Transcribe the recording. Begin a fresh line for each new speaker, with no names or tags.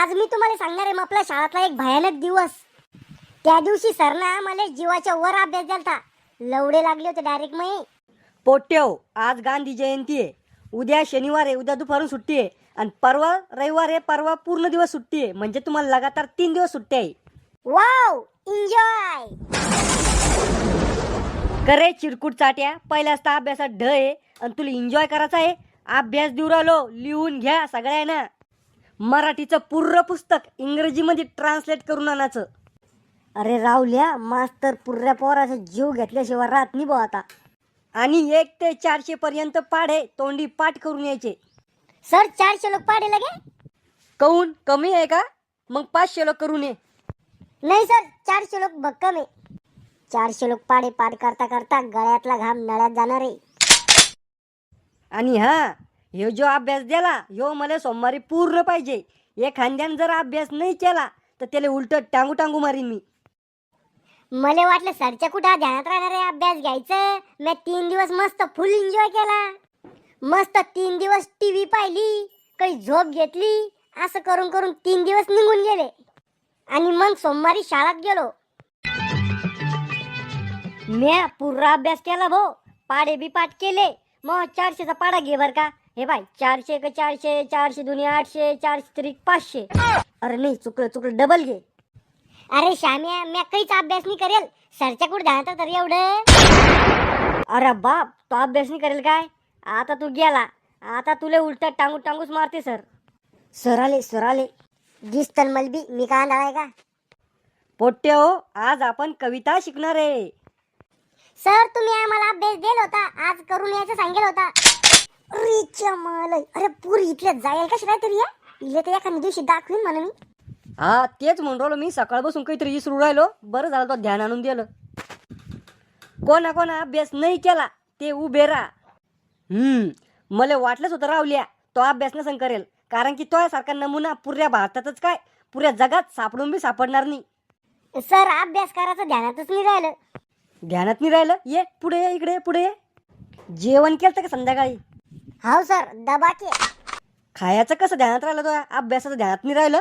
आज मी तुम्हाला सांगणार आहे आपल्या शाळेतला एक भयानक दिवस. त्या दिवशी सरना मला जीवाच्या वर अभ्यास द्यालता. लवडे लागले होते डायरेक्ट मी.
पोट्याव, आज गांधी जयंती आहे. उद्या शनिवार आहे, उद्या दुपारून सुट्टी आहे. आणि परवा रविवार आहे, परवा पूर्ण दिवस सुट्टी आहे. म्हणजे तुम्हाला लगातार 3 दिवस सुट्टी आहे.
Wow, enjoy.
करे चिरकुट चाट्या, पहिल्याच तर अभ्यासात ढ आहे आणि तुला एन्जॉय करायचा आहे. अभ्यास देऊ राहिलो, लिहून घ्या सगळ्यांना. मराठीचं पूर्ण पुस्तक इंग्रजीमध्ये ट्रान्सलेट करून आणायचं.
अरे रावल्या, मास्तर पुर्या पोराचा जीव घेतल्याशिवाय राहत नाही भाऊ आता.
आणि 1 ते 400 पर्यंत पाढे तोंडी पाठ करून यायचे.
सर 400 लोक पाडे लगे.
काऊन कमी आहे का? मग 500 लोक करून ये.
नाही सर, 400 लोक भक्कम आहे. 400 लोक पाडे पाठ करता करता गळ्यातला घाम नळ्यात जाणार आहे.
आणि ह्यो जो अभ्यास दिला ह्यो मला सोमवारी पूर्ण पाहिजे. एखाद्यानं जर अभ्यास नाही केला तर त्याला उलट टांगू टांगू मारीन मी.
मला वाटलं सरच्या कुठं ध्यानात राहणार आहे अभ्यास घ्यायचं. मी 3 दिवस मस्त फुल एन्जॉय केला. मस्त 3 दिवस टीव्ही पाहिली, काही झोप घेतली. असं करून करून 3 दिवस निघून गेले. आणि मग सोमवारी शाळेत गेलो.
म्या पूर्ण अभ्यास केला भाऊ. पाढे बी पाठ केले. मग 400चा पाढा घे बर का. हे बाय 400 क 400, 400 दुनी 800, 400 त्रिक 500. अरे नाही, चुकलं डबल घे.
अरे श्याम्या, मी काहीच अभ्यास नाही करेल. सरच्या कुठं ध्यानात तर एवढं.
अरे बाप, तो अभ्यास नाही करेल काय? आता तू गेला, आता तुले उलट टांगू टांगूच मारते सर.
सर आले दिसतन मलबी. मी काय आंधळा आहे का?
पोट्टे हो, आज आपण कविता शिकणार आहे.
सर तुम्ही आम्हाला अभ्यास दिला होता, आज करून यायचं सांगेल होता. अरे चमालय, अरे पुरी इथल्या जाईल कशी काय तरी. इले तर एखाद्या दिवशी दाखवीन म्हणा मी.
तेच म्हणून राहिलो मी. सकाळ बसून काहीतरी विसरू राहिलो. बरं झालं तो ध्यान आणून दिलं. कोणा अभ्यास नाही केला ते उभे राहा. मला वाटलंच होतं रावल्या तो अभ्यास नसन करेल. कारण की तो सारखा नमुना पुऱ्या भारतातच काय पुऱ्या जगात सापडून बी सापडणार नाही.
सर अभ्यास करायचं ध्यानातच नाही राहिलं.
ध्यानात नाही राहिलं? ये पुढे ये, इकडे पुढे ये. जेवण केलं का संध्याकाळी?
हो सर, दबा के.
खायचं कसं ध्यानात राहिलं? तो अभ्यासाचं ध्यानात नाही राहिलं.